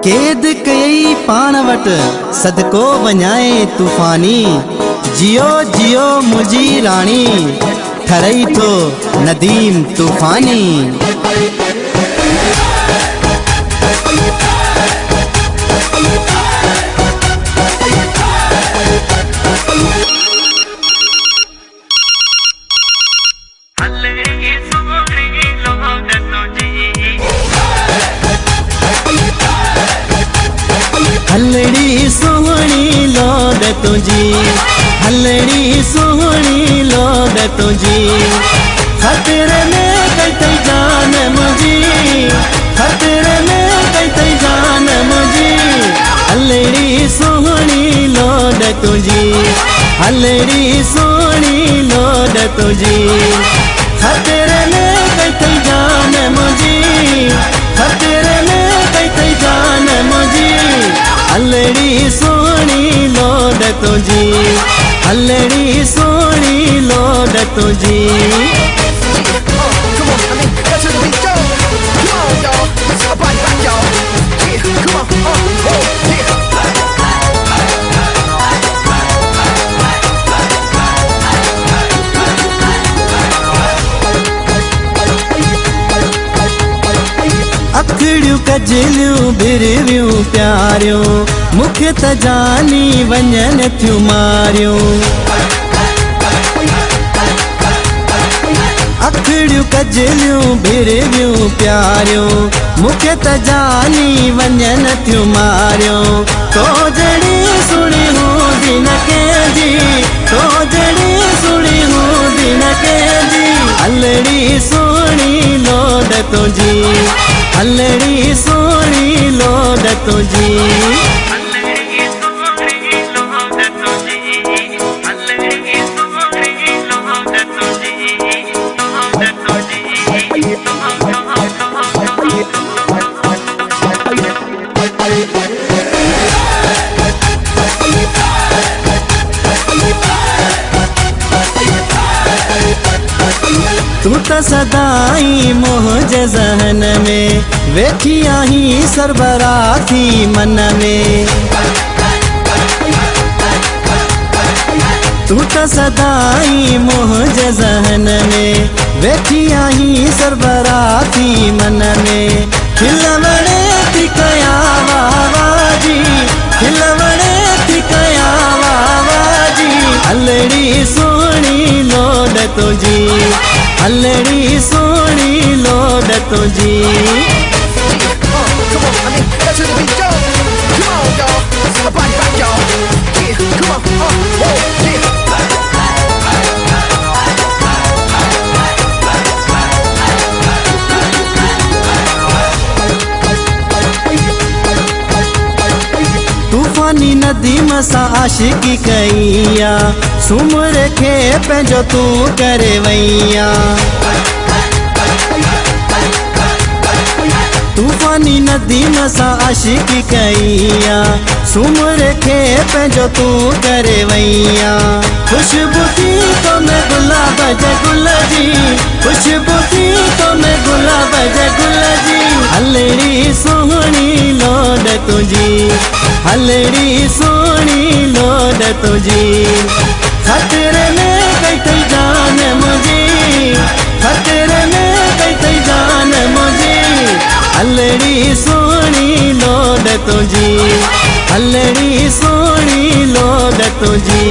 कैद कई पाण वट सदको वञाए तूफानी। जियो जियो मुझी रानी ठरई थो नदीम तूफानी। हलड़ी सोहनी लोड तुझी, हलड़ी सोहनी लोड तुझी। खतरे में कई जान मुझी, खतरे में कई जान मुझी। हलड़ी सोहनी लोड तुझी, हलड़ी सोहनी लोड तुझी। खतरे में कई जान मुझी, खतरे में कई जान मुझी। हलड़ी सोहनी लोड तुझी, हलड़ी सोहनी लोड तुझी। अखड़ियूं कजलियूं बिरवियूं प्यारियूं मूंखे त जानी वञनि थियूं मारियूं। अखड़ियूं कजलियूं बिरवियूं प्यारियूं मूंखे त जानी वञनि थियूं मारियूं। तो जड़ी सुणी हूंदी न कंहिंजी, तो जड़ी सुणी हूंदी न कंहिंजी। हलड़ी सोहनी लोड तुझी, हलड़ी सोहनी लोड तुझी। तू त सदाई मुझे ज़हन में वेठी आहीं सरबराही मन में। तू त सदाई मुझे ज़हन में वेठी आहीं सरबराही मन में। खिलवणे थी कया वावाजी, खिलवणे थी कया वावाजी। हलड़ी सोहनी लोड तुझी, हलड़ी सोहनी लोड तुझी। तूफानी नदीम सां आशिकी कईया, सुमर खे पंहिंजो तू करे वईया। तूफानी नदीम सां आशिकी कईया, सुमर खे पंहिंजो तू करे वईया। खुशबू थी तो मैं गुलाब जे गुल जी, खुशबू थी तो मैं गुलाब जे गुल जी। हलड़ी सोहनी लोड तुझी, हलड़ी सोहनी लोड तुझी। खतरे में कई जान मुझी, खतरे में कई जान मुझी। हलड़ी सोहनी लोड तुझी, हलड़ी सोहनी लोड तुझी।